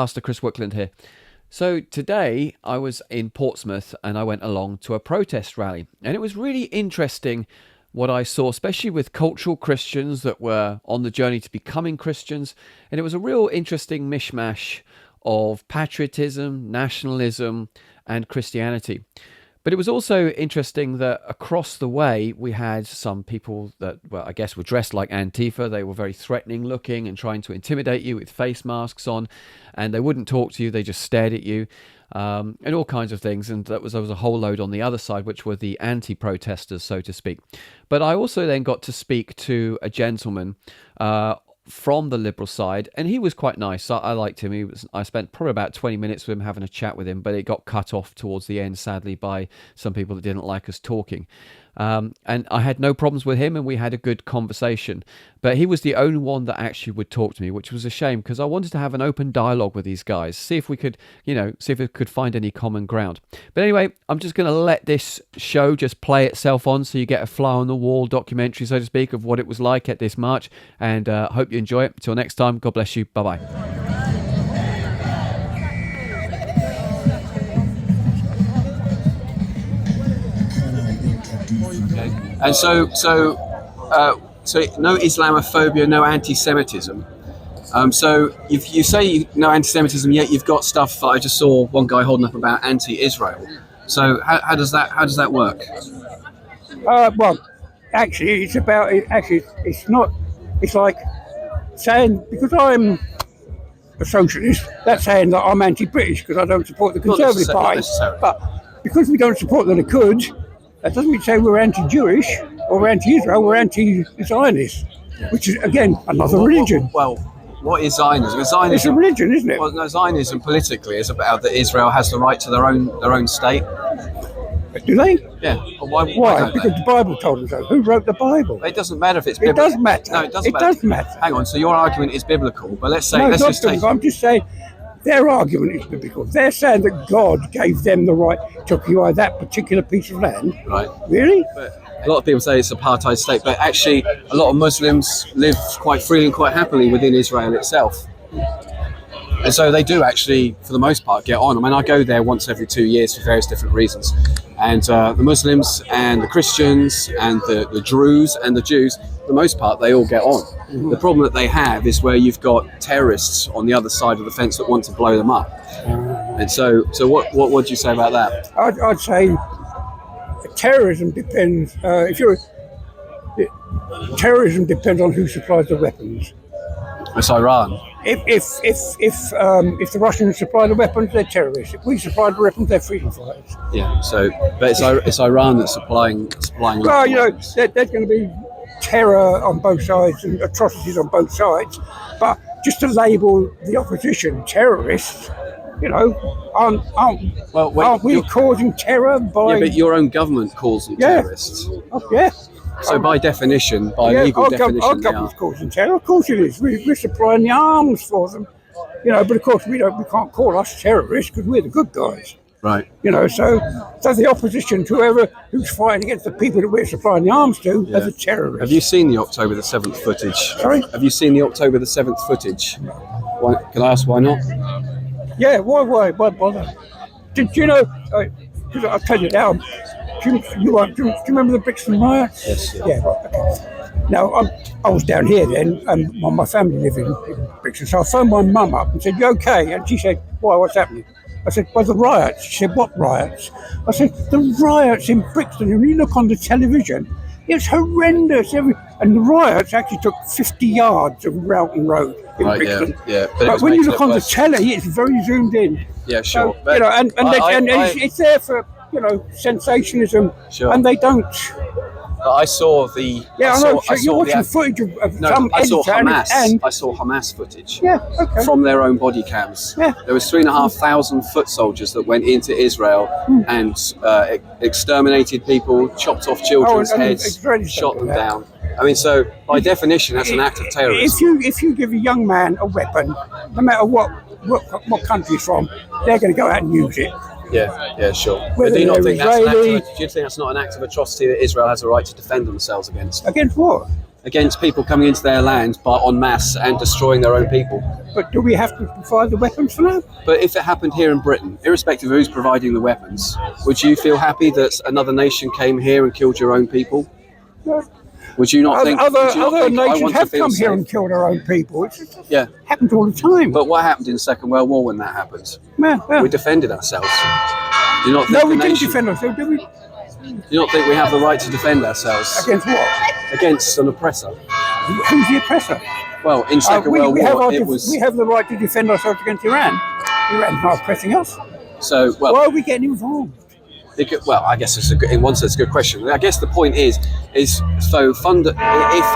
Pastor Chris Wickland here. So today I was in Portsmouth and I went along to a protest rally, and it was really interesting what I saw, especially with cultural Christians that were on the journey to becoming Christians. And it was a real interesting mishmash of patriotism, nationalism, and Christianity. But it was also interesting that across the way, we had some people that, well, I guess were dressed like Antifa. They were very threatening looking and trying to intimidate you with face masks on, and they wouldn't talk to you. They just stared at you, and all kinds of things. And there was a whole load on the other side, which were the anti-protesters, so to speak. But I also then got to speak to a gentleman from the Liberal side, and he was quite nice. I liked him. I spent probably about 20 minutes with him, having a chat with him, but it got cut off towards the end, sadly, by some people that didn't like us talking. And I had no problems with him, and we had a good conversation. But he was the only one that actually would talk to me, which was a shame, because I wanted to have an open dialogue with these guys, see if we could find any common ground. But anyway, I'm just going to let this show just play itself on, so you get a fly on the wall documentary, so to speak, of what it was like at this march. And hope you enjoy it. Until next time, God bless you. Bye-bye. And so no Islamophobia, no anti-Semitism. So if you say no anti-Semitism, yet you've got stuff that I just saw one guy holding up about anti-Israel. So how does that work? Well, actually, it's not. It's like saying, because I'm a socialist, that's saying that I'm anti-British because I don't support the Conservative Party. But because we don't support the Likud, that doesn't mean say we're anti-Jewish or we're anti-Israel, we're anti-Zionist, which is, again, another religion. Well, what is Zionism? Zionism, it's a religion, isn't it? Well, no, Zionism politically is about that Israel has the right to their own state. Do they? Yeah. Well, why? Because the Bible told us so. Who wrote the Bible? It doesn't matter if it's biblical. It does matter. No, it doesn't matter. It does matter. Hang on. So your argument is biblical, but let's say... No, let's it's just not take... biblical. I'm just saying their argument is biblical. They're saying that God gave them the right to occupy that particular piece of land. Right. Really? But a lot of people say it's an apartheid state, but actually a lot of Muslims live quite freely and quite happily within Israel itself. And so they do actually, for the most part, get on. I mean, I go there once every 2 years for various different reasons. And the Muslims and the Christians and the Druze and the Jews, for the most part, they all get on. Mm-hmm. The problem that they have is where you've got terrorists on the other side of the fence that want to blow them up. And so what would you say about that? I'd say terrorism depends. Terrorism depends on who supplies the weapons. It's Iran. If the Russians supply the weapons, they're terrorists. If we supply the weapons, they're freedom fighters. Yeah. So, but it's Iran that's supplying. Well, there's going to be terror on both sides and atrocities on both sides, but just to label the opposition terrorists, aren't we causing terror by? Yeah, but your own government calls them terrorists. Oh, yeah. So by definition, legal definition, our government's causing terror. Of course it is. We're supplying the arms for them, But of course we can't call us terrorists because we're the good guys. Right. So the opposition to who's fighting against the people that we're supplying the arms to as a terrorist. Have you seen the October the 7th footage? Sorry? Have you seen the October the 7th footage? Why, can I ask why not? Yeah. Why bother? Did you know? Because I'll tell you now. Do you remember the Brixton riots? Yes. Yeah. Right, okay. Now, I was down here then, and my family lived in Brixton, so I phoned my mum up and said, "You okay?" And she said, "Why? What's happening?" I said, "Well, the riots." She said, "What riots?" I said, "The riots in Brixton. And you look on the television, it's horrendous. And the riots actually took 50 yards of Roughton Road in Brixton. Yeah. But when you look on the telly, it's very zoomed in. Yeah, sure. So, it's there for sensationalism, sure. And they don't. But I saw the. Yeah, I know. You're watching footage of some I saw Hamas. I saw Hamas footage. Yeah, okay. From their own body cams. Yeah. There was 3,500 foot soldiers that went into Israel and exterminated people, chopped off children's heads, shot them down. I mean, so by definition, that's an act of terrorism. If you give a young man a weapon, no matter what country he's from, they're going to go out and use it. Yeah, sure. But do you not think that's do you think that's not an act of atrocity that Israel has a right to defend themselves against? Against what? against people coming into their land by en masse and destroying their own people. But do we have to provide the weapons for that? But if it happened here in Britain, irrespective of who's providing the weapons, would you feel happy that another nation came here and killed your own people? No. Would you not think Other nations have come safe? here and killed our own people. It's Yeah. happened all the time. But what happened in the Second World War when that happened? Yeah. We defended ourselves. Do you not think No, we the didn't nation, defend ourselves, did we? Do you not think we have the right to defend ourselves Against what? against an oppressor? Who's the oppressor? Well, in Second World War, it was... we have the right to defend ourselves against Iran. Iran's not oppressing us. So, well, Why are we getting involved? Well, I guess it's in one sense a good question. I guess the point is if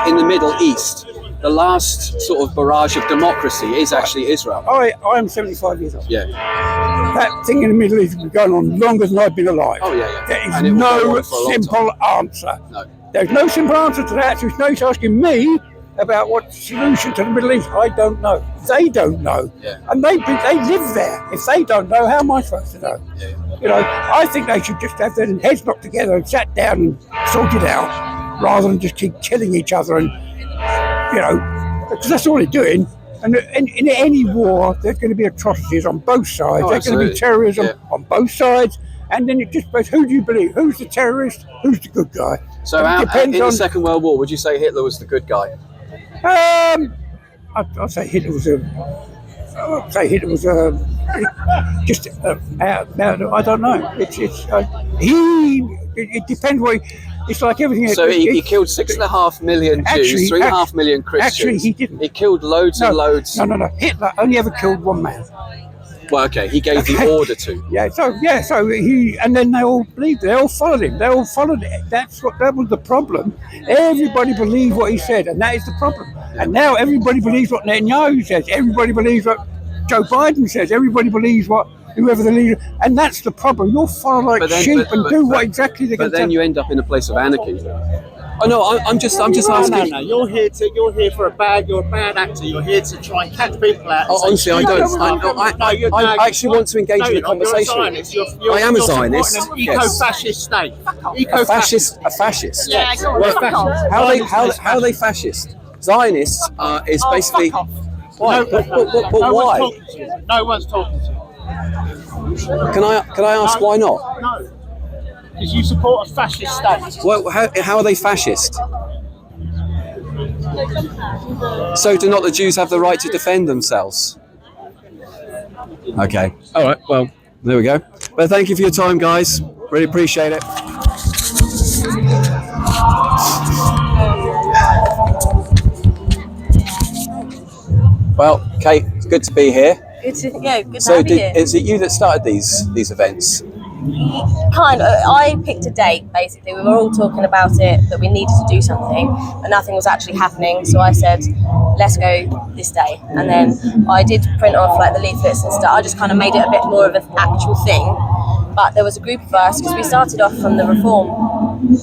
in the Middle East, the last sort of barrage of democracy is actually Israel. I'm 75 years old. Yeah. That thing in the Middle East has been going on longer than I've been alive. Oh, yeah. There And it is will go no on for a long simple answer. No. There's no simple answer to that, so it's no use asking me about what solution to the Middle East. I don't know. They don't know. Yeah. And they live there. If they don't know, how am I supposed to know? Yeah. You know, I think they should just have their heads knocked together and sat down and sorted it out, rather than just keep killing each other. And, you know, because that's all they're doing. And in any war, there's going to be atrocities on both sides. Oh, there's going to be terrorism on both sides. And then it just goes, who do you believe? Who's the terrorist? Who's the good guy? So in the Second World War, would you say Hitler was the good guy? I'd say Hitler was just I don't know. It depends what it's like everything. So he killed 6.5 million Jews, 3.5 million Christians. Actually, he didn't. He killed loads and loads. No. Hitler only ever killed one man. Well, okay, he gave the order to. So he, and then they all believed it. They all followed him. They all followed it. That was the problem. Everybody believed what he said, and that is the problem. And now everybody believes what Netanyahu says. Everybody believes what Joe Biden says. Everybody believes what whoever the leader, and that's the problem. You'll follow like sheep and do what exactly they're going to. But then you end up in a place of anarchy. Oh no, I'm just asking. No. You're here for a bad. You're a bad actor. You're here to try and catch people out. Oh, honestly, I don't. I actually want to engage in a conversation. I am a Zionist. Eco-fascist state. A fascist. Yeah, How are they fascist? Zionists is basically. Why? But why? No one's talking to you. Can I ask why not? No. Because you support a fascist state. Well, how are they fascist? So do not the Jews have the right to defend themselves? Okay. All right. Well, there we go. But thank you for your time, guys. Really appreciate it. Well, Kate, it's good to be here. Good to have you here. Is it you that started these events? Kind of. I picked a date, basically. We were all talking about it, that we needed to do something, but nothing was actually happening. So I said, let's go this day. And then I did print off like the leaflets and stuff. I just kind of made it a bit more of an actual thing. But there was a group of us, because we started off from the reform.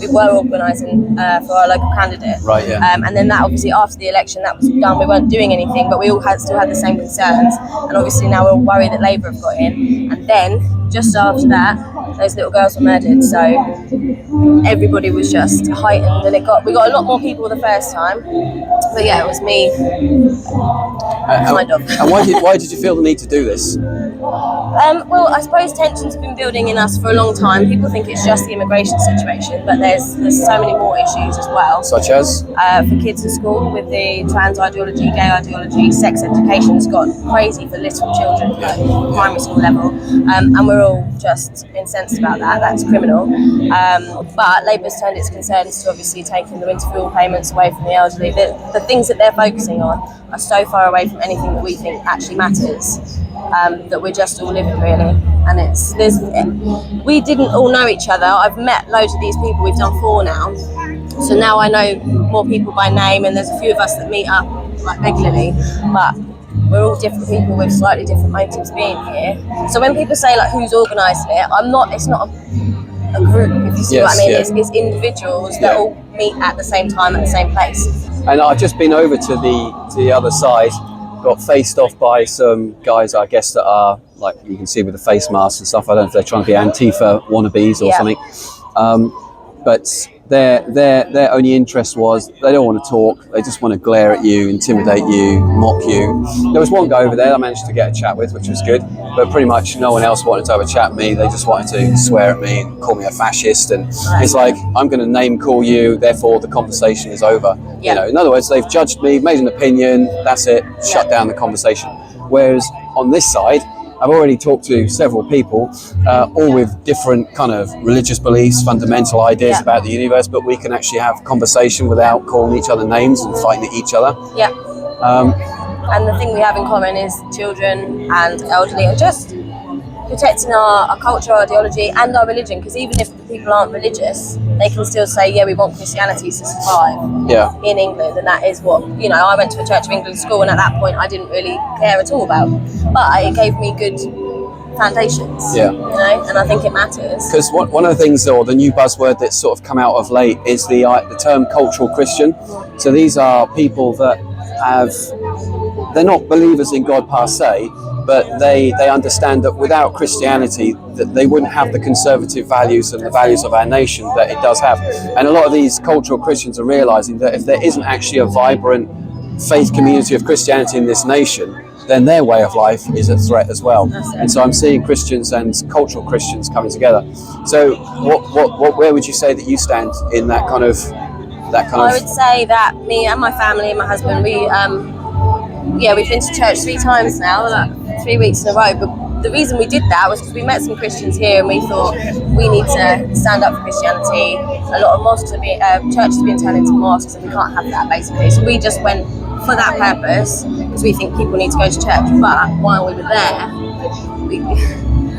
We were organising for our local candidate. Right, yeah. And then that, obviously, after the election, that was done. We weren't doing anything, but we all still had the same concerns. And obviously now we're all worried that Labour have got in. And then, just after that, those little girls were murdered. So everybody was just heightened, and we got a lot more people the first time. But yeah, it was me, kind of. And why did you feel the need to do this? Well, I suppose tensions have been building in us for a long time. People think it's just the immigration situation, but there's so many more issues as well. Such as? For kids at school, with the trans ideology, gay ideology, sex education has got crazy for little children at primary school level, and we're all just incensed about that. That's criminal. But Labour's turned its concerns to obviously taking the winter fuel payments away from the elderly. The things that they're focusing on are so far away from anything that we think actually matters. That we're just all living, really, and we didn't all know each other. I've met loads of these people. We've done 4 now, so now I know more people by name, and there's a few of us that meet up like regularly, but we're all different people with slightly different motives being here. So when people say like who's organised it, it's not a group, if you see what I mean. Yeah. It's individuals that all meet at the same time at the same place. And I've just been over to the other side. Got faced off by some guys, I guess, that are, like you can see with the face masks and stuff. I don't know if they're trying to be Antifa wannabes or something. But their only interest was they don't want to talk. They just want to glare at you, intimidate you, mock you. There was one guy over there I managed to get a chat with, which was good, but pretty much no one else wanted to have a chat with me. They just wanted to swear at me and call me a fascist, and it's like, I'm going to name call you, therefore the conversation is over. You know, in other words, they've judged me, made an opinion, that's it, shut down the conversation. Whereas on this side, I've already talked to several people, all with different kind of religious beliefs, fundamental ideas about the universe, but we can actually have conversation without calling each other names and fighting at each other. Yeah. And the thing we have in common is children and elderly, and just protecting our culture, our ideology, and our religion. Because even if people aren't religious, they can still say, yeah, we want Christianity to survive in England. And that is what, you know, I went to a Church of England school, and at that point I didn't really care at all about. But it gave me good foundations, you know, and I think it matters. Because one of the things, or the new buzzword that's sort of come out of late, is the term cultural Christian. So these are people that they're not believers in God per se, but they understand that without Christianity, that they wouldn't have the conservative values and the values of our nation that it does have. And a lot of these cultural Christians are realizing that if there isn't actually a vibrant faith community of Christianity in this nation, then their way of life is a threat as well. And so I'm seeing Christians and cultural Christians coming together. So where would you say that you stand in that kind of I would say that me and my family and my husband, we've been to church 3 times now, like 3 weeks in a row. But the reason we did that was because we met some Christians here, and we thought we need to stand up for Christianity. A lot of mosques churches are being turned into mosques, and we can't have that, basically. So we just went for that purpose, because we think people need to go to church. But while we were there,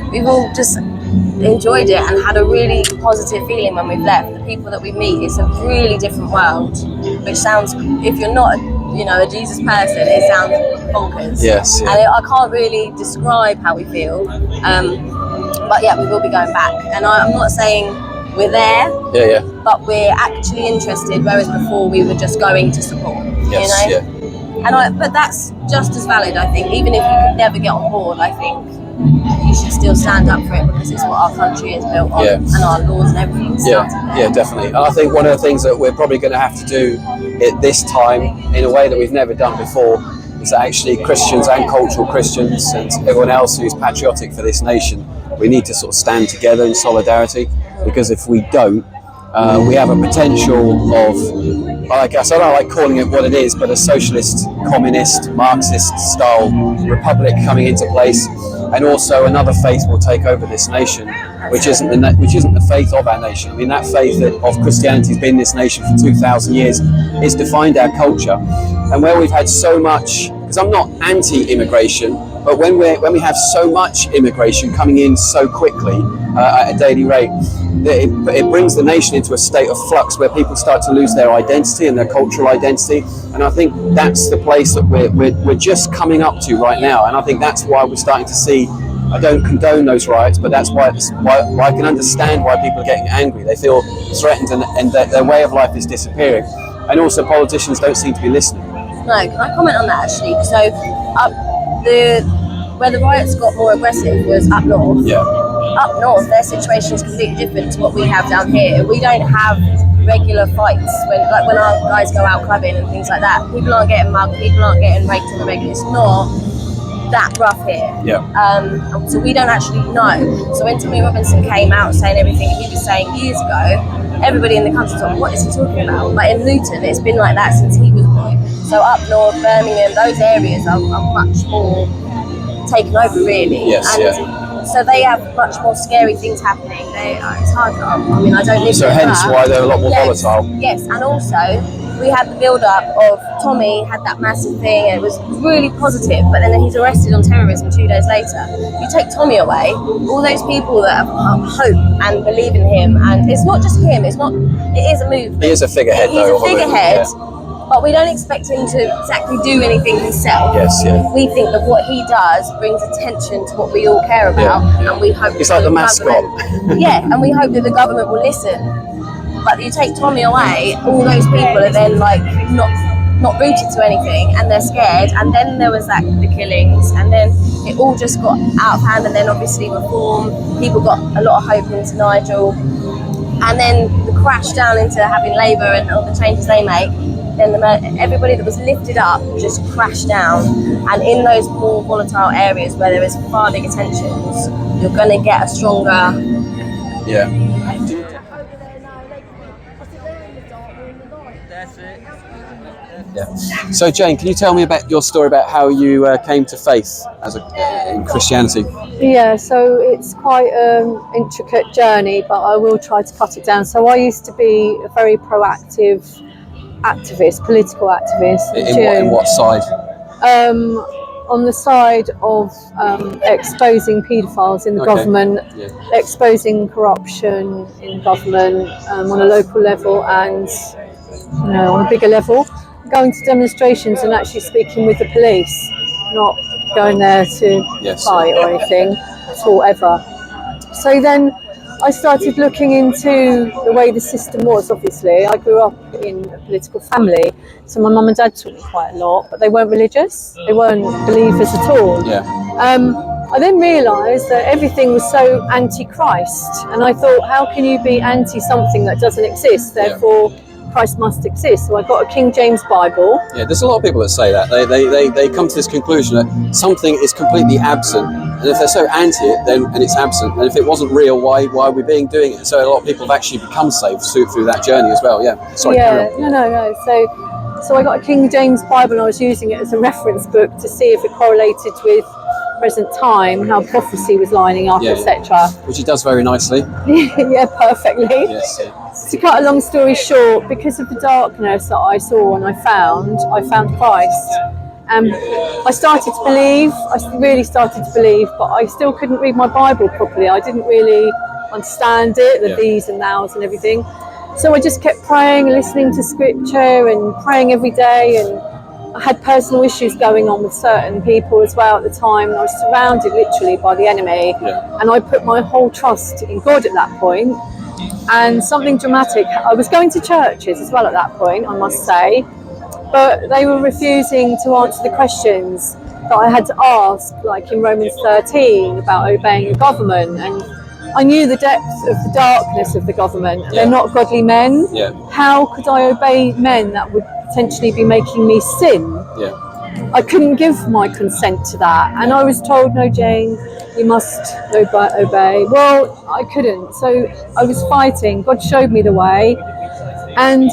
we've all just enjoyed it and had a really positive feeling when we've left. The people that we meet, it's a really different world, which sounds, if you're not a Jesus person, it sounds bonkers. Yes. And I can't really describe how we feel. But yeah, we will be going back. And I'm not saying we're there, but we're actually interested, whereas before we were just going to support. Yes, you know? But that's just as valid, I think. Even if you could never get on board, I think you should still stand up for it, because it's what our country is built on, and our laws and everything. Yeah, definitely. And I think one of the things that we're probably going to have to do at this time, in a way that we've never done before, is that actually Christians and cultural Christians and everyone else who's patriotic for this nation, we need to sort of stand together in solidarity, because if we don't, we have a potential of, I guess I don't like calling it what it is, but a socialist, communist, Marxist style republic coming into place, and also another faith will take over this nation, which isn't the faith of our nation. I mean, that faith of Christianity has been in this nation for 2,000 years. It's defined our culture, and where we've had so much, because I'm not anti-immigration, but when we have so much immigration coming in so quickly at a daily rate, it brings the nation into a state of flux where people start to lose their identity and their cultural identity. And I think that's the place that we're just coming up to right now. And I think that's why we're starting to see, I don't condone those riots, but that's why I can understand why people are getting angry. They feel threatened, and their way of life is disappearing. And also politicians don't seem to be listening. No, can I comment on that actually? So where the riots got more aggressive was up north. Yeah. Up north, their situation is completely different to what we have down here. We don't have regular fights when our guys go out clubbing and things like that. People aren't getting mugged, people aren't getting raped on the regular. It's not that rough here. Yeah. So we don't actually know. So when Tommy Robinson came out saying everything he was saying years ago, everybody in the country thought, what is he talking about? But in Luton, it's been like that since he was a boy. So up north, Birmingham, those areas are much more taken over, really. Yes, So they have much more scary things happening. It's hard. I mean, I don't live So there, hence why they're a lot more volatile. Yes, and also we had the build-up of Tommy had that massive thing, and it was really positive. But then he's arrested on terrorism 2 days later. You take Tommy away, all those people that have hope and believe in him, and it's not just him. It is a movement. He is a figurehead. He's a figurehead. But we don't expect him to exactly do anything himself. Yes, yeah. We think that what he does brings attention to what we all care about, and we hope He's like the mascot. and we hope that the government will listen. But you take Tommy away, all those people are then like not rooted to anything, and they're scared. And then there was the killings, and then it all just got out of hand. And then obviously reform, people got a lot of hope into Nigel. and then the crash down into having Labour and all the changes they make, then everybody that was lifted up just crashed down. And in those more volatile areas where there is far bigger tensions, you're going to get a stronger. Yeah. Yeah. So Jane, can you tell me about your story about how you came to faith in Christianity? Yeah, so it's quite an intricate journey, but I will try to cut it down. So I used to be a very proactive activist, political activist. In what side? On the side of exposing paedophiles in the government, exposing corruption in government on a local level and on a bigger level. Going to demonstrations and actually speaking with the police, not going there to fight or anything at all ever. So then I started looking into the way the system was. Obviously, I grew up in a political family, so my mum and dad taught me quite a lot, but they weren't religious, they weren't believers at all. I then realised that everything was so anti-Christ, and I thought, how can you be anti-something that doesn't exist? Therefore, Christ must exist. So I got a King James Bible. Yeah, there's a lot of people that say that. They come to this conclusion that something is completely absent, and if they're so anti it, then and it's absent, and if it wasn't real, why are we doing it? So a lot of people have actually become saved through that journey as well. Yeah. Sorry. Yeah. No. So I got a King James Bible, and I was using it as a reference book to see if it correlated with present time, how prophecy was lining up, etc. Which he does very nicely. Yeah, perfectly. Yes. To cut a long story short, because of the darkness that I saw and I found Christ. I started to believe, I really started to believe, but I still couldn't read my Bible properly. I didn't really understand it, the these and thous and everything. So I just kept praying and listening to scripture and praying every day, and I had personal issues going on with certain people as well at the time, and I was surrounded literally by the enemy, and I put my whole trust in God at that point. And something dramatic, I was going to churches as well at that point, I must say, but they were refusing to answer the questions that I had to ask, like in Romans 13 about obeying the government, and I knew the depth of the darkness of the government, and they're not godly men. How could I obey men that would potentially be making me sin? I couldn't give my consent to that, and I was told, no, Jane, you must obey. Well, I couldn't, so I was fighting. God showed me the way, and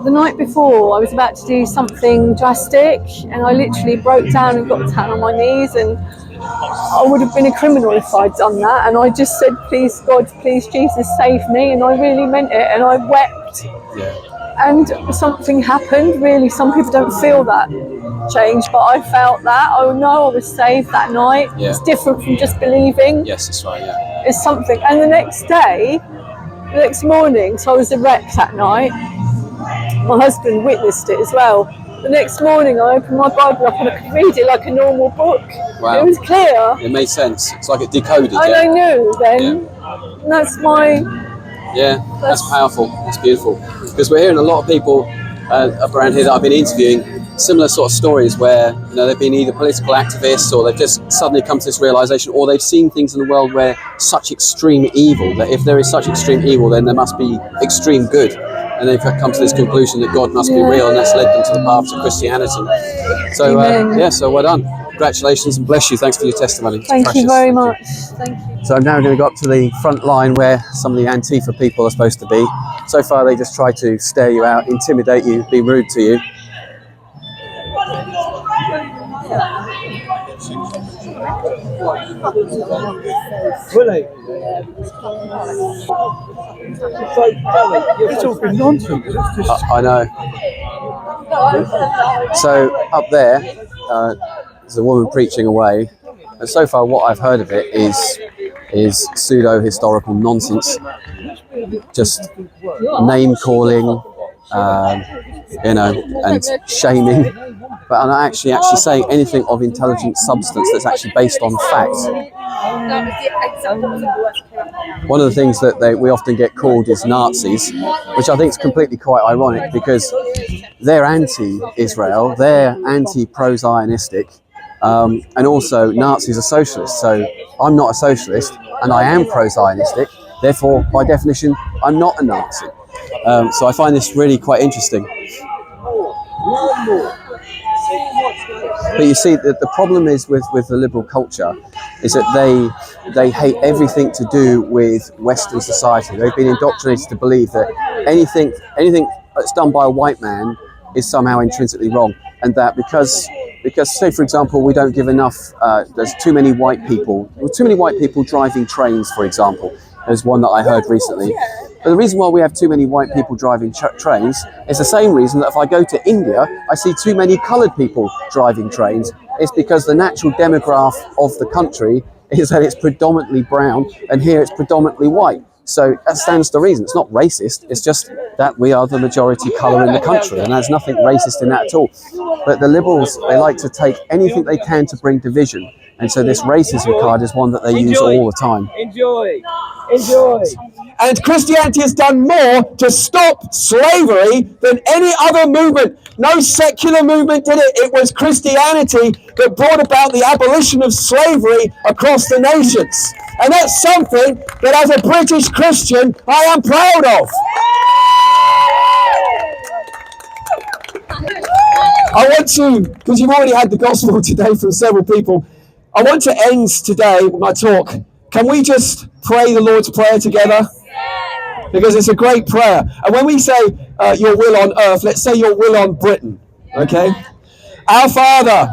the night before I was about to do something drastic, and I literally broke down and got down on my knees, and I would have been a criminal if I'd done that, and I just said, please God, please Jesus, save me, and I really meant it, and I wept. And something happened, really. Some people don't feel that change, but I felt that. I know I was saved that night. It's different from just believing. Yes, that's right, It's something. And the next morning, so I was a wreck that night. My husband witnessed it as well. The next morning I opened my Bible up and I could read it like a normal book. Wow. It was clear. It made sense. It's like it decoded. And I knew then. And that's my... Yeah, that's powerful. It's beautiful. Because we're hearing a lot of people up around here that I've been interviewing, similar sort of stories where they've been either political activists, or they've just suddenly come to this realization, or they've seen things in the world where such extreme evil, that if there is such extreme evil, then there must be extreme good. And they've come to this conclusion that God must be real, and that's led them to the path of Christianity. So, so well done. Congratulations and bless you. Thanks for your testimony. Thank you very much. Thank you. So I'm now going to go up to the front line where some of the Antifa people are supposed to be. So far they just try to stare you out, intimidate you, be rude to you. It's all been nonsense. I know. So up there, there's a woman preaching away, and so far what I've heard of it is pseudo-historical nonsense, just name calling, and shaming, but I'm not actually saying anything of intelligent substance that's actually based on fact. One of the things that we often get called is Nazis, which I think is completely quite ironic, because they're anti-Israel, they're anti-pro-Zionistic, and also Nazis are socialists. So I'm not a socialist, and I am pro-Zionistic, Therefore, by definition, I'm not a Nazi. So I find this really quite interesting. But you see, the problem is with the liberal culture is that they hate everything to do with Western society. They've been indoctrinated to believe that anything that's done by a white man is somehow intrinsically wrong, and that because say for example we don't give enough, there's too many white people driving trains, for example. There's one that I heard recently. But the reason why we have too many white people driving trains is the same reason that if I go to India, I see too many coloured people driving trains. It's because the natural demograph of the country is that it's predominantly brown, and here it's predominantly white. So that stands to reason. It's not racist, it's just that we are the majority colour in the country, and there's nothing racist in that at all. But the Liberals, they like to take anything they can to bring division, and so this racism card is one that they use all the time. Enjoy. And Christianity has done more to stop slavery than any other movement. No secular movement did it. It was Christianity that brought about the abolition of slavery across the nations. And that's something that as a British Christian, I am proud of. I want to, because you've already had the gospel today from several people, I want to end today with my talk. Can we just pray the Lord's Prayer together? Because it's a great prayer. And when we say your will on earth, let's say your will on Britain. Okay? Our Father,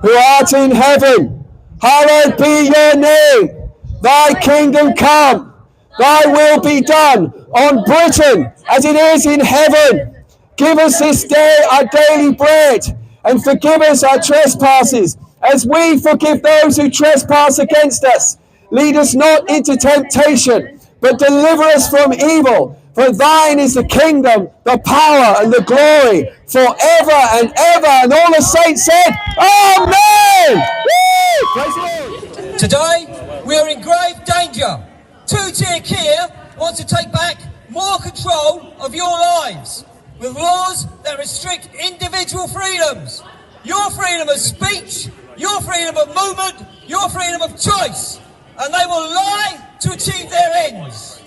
who art in heaven, hallowed be your name. Thy kingdom come. Thy will be done on Britain as it is in heaven. Give us this day our daily bread, and forgive us our trespasses, as we forgive those who trespass against us. Lead us not into temptation, but deliver us from evil. For thine is the kingdom, the power, and the glory, forever and ever. And all the saints said, Amen! Woo! Praise the Lord. Today, we are in grave danger. Two-tier Kia wants to take back more control of your lives with laws that restrict individual freedoms. Your freedom of speech, your freedom of movement, your freedom of choice. And they will lie to achieve their ends.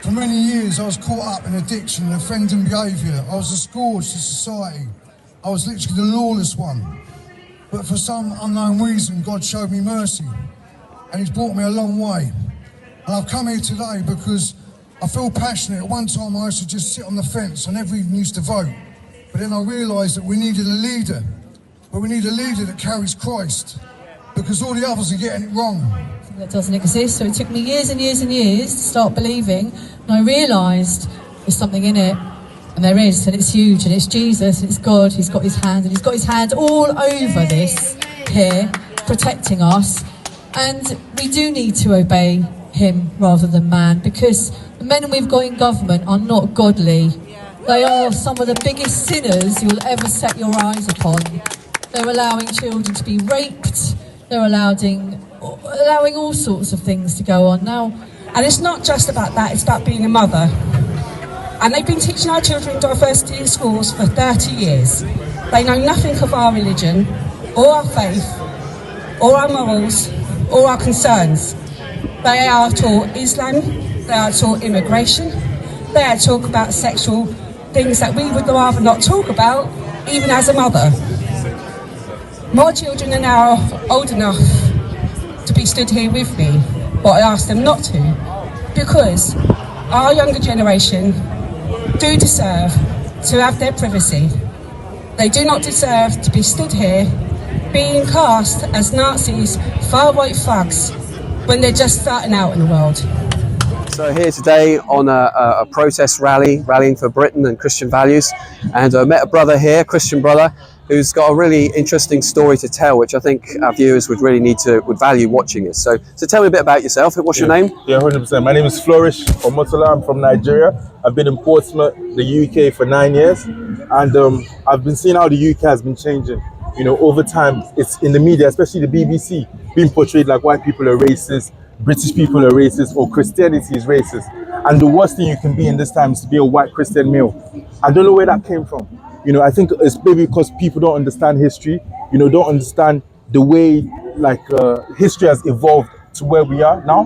For many years I was caught up in addiction and offending behaviour. I was a scourge to society. I was literally the lawless one. But for some unknown reason, God showed me mercy. And He's brought me a long way. And I've come here today because I feel passionate. At one time I used to just sit on the fence and never even used to vote. But then I realised that we needed a leader. But we need a leader that carries Christ. Because all the others are getting it wrong. That doesn't exist, so it took me years and years and years to start believing, and I realised there's something in it, and there is, and it's huge, and it's Jesus, and it's God. He's got His hand, and He's got His hand all over this here, protecting us, and we do need to obey Him rather than man, because the men we've got in government are not godly. They are some of the biggest sinners you'll ever set your eyes upon. They're allowing children to be raped, they're allowing all sorts of things to go on now. And it's not just about that, it's about being a mother. And they've been teaching our children diversity in schools for 30 years. They know nothing of our religion, or our faith, or our morals, or our concerns. They are taught Islam, they are taught immigration, they are taught about sexual things that we would rather not talk about, even as a mother. More children are now old enough to be stood here with me, but I ask them not to, because our younger generation do deserve to have their privacy. They do not deserve to be stood here being cast as Nazis, far-right thugs, when they're just starting out in the world. So here today on a protest rallying for Britain and Christian values, and I met a brother here, Christian brother, who's got a really interesting story to tell, which I think our viewers would value watching this. So tell me a bit about yourself. What's your name? Yeah, 100%. My name is Flourish Omotola. I'm from Nigeria. I've been in Portsmouth, the UK, for 9 years, and I've been seeing how the UK has been changing. You know, over time, it's in the media, especially the BBC, being portrayed like white people are racist, British people are racist, or Christianity is racist. And the worst thing you can be in this time is to be a white Christian male. I don't know where that came from. You know, I think it's maybe because people don't understand history, you know, don't understand the way history has evolved to where we are now.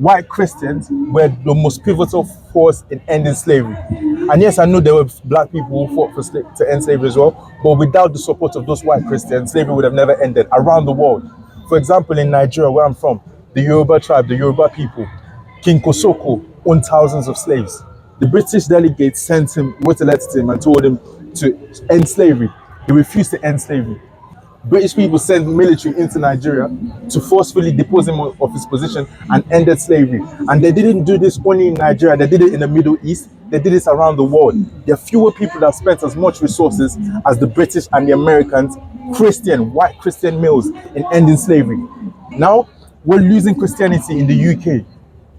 white Christians were the most pivotal force in ending slavery. And yes, I know there were black people who fought to end slavery as well, but without the support of those white Christians, slavery would have never ended around the world. For example, in Nigeria, where I'm from, the Yoruba tribe, the Yoruba people, King Kosoko owned thousands of slaves. The British delegates sent him, wrote a letter to him and told him to end slavery. He refused to end slavery. British people sent military into Nigeria to forcefully depose him of his position and ended slavery. And they didn't do this only in Nigeria, they did it in the Middle East, they did this around the world. There are fewer people that spent as much resources as the British and the Americans, white Christian males, in ending slavery. Now, we're losing Christianity in the UK.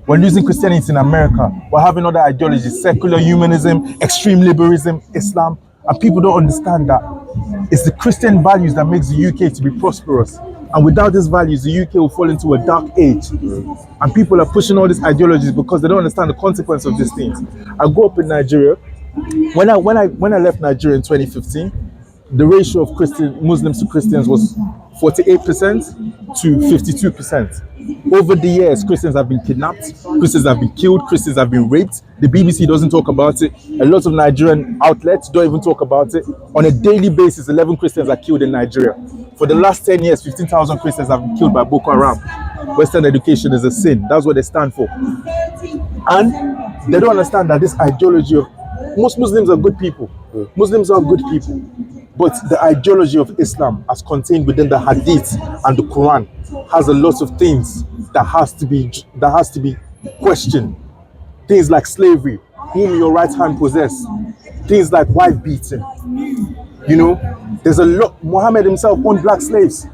We're losing Christianity in America. We're having other ideologies, secular humanism, extreme liberalism, Islam, and people don't understand that. It's the Christian values that makes the UK to be prosperous. And without these values, the UK will fall into a dark age. And people are pushing all these ideologies because they don't understand the consequence of these things. I grew up in Nigeria. When I left Nigeria in 2015, the ratio of Muslims to Christians was 48% to 52%. Over the years, Christians have been kidnapped, Christians have been killed, Christians have been raped. The BBC doesn't talk about it. A lot of Nigerian outlets don't even talk about it. On a daily basis, 11 Christians are killed in Nigeria. For the last 10 years, 15,000 Christians have been killed by Boko Haram. Western education is a sin. That's what they stand for. And they don't understand that this ideology of most Muslims are good people. Muslims are good people. But the ideology of Islam, as contained within the Hadith and the Quran, has a lot of things that has to be questioned. Things like slavery, whom your right hand possess. Things like wife beating. You know, there's a lot. Muhammad himself owned black slaves.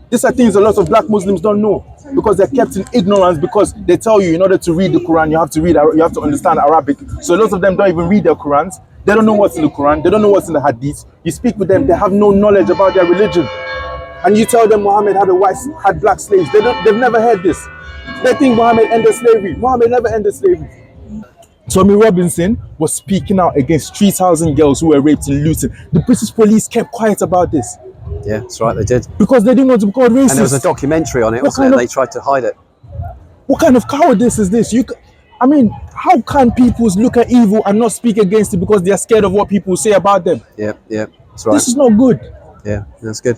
These are things a lot of black Muslims don't know because they're kept in ignorance, because they tell you in order to read the Quran, you have to understand Arabic. So a lot of them don't even read their Qurans. They don't know what's in the Quran. They don't know what's in the Hadith. You speak with them, they have no knowledge about their religion. And you tell them Muhammad had black slaves. They've never heard this. They think Muhammad ended slavery. Muhammad never ended slavery. Tommy Robinson was speaking out against 3,000 girls who were raped in Luton. The British police kept quiet about this. Yeah, that's right, they did. Because they didn't want to be called racist. And there was a documentary on it, wasn't there? They tried to hide it. What kind of cowardice is this? How can people look at evil and not speak against it because they're scared of what people say about them? Yeah, that's right. This is not good. Yeah, that's good.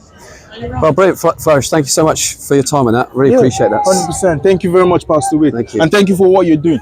Well, brilliant, Flourish. Thank you so much for your time on that. Really appreciate that. 100%. Thank you very much, Pastor Witt. Thank you. And thank you for what you're doing.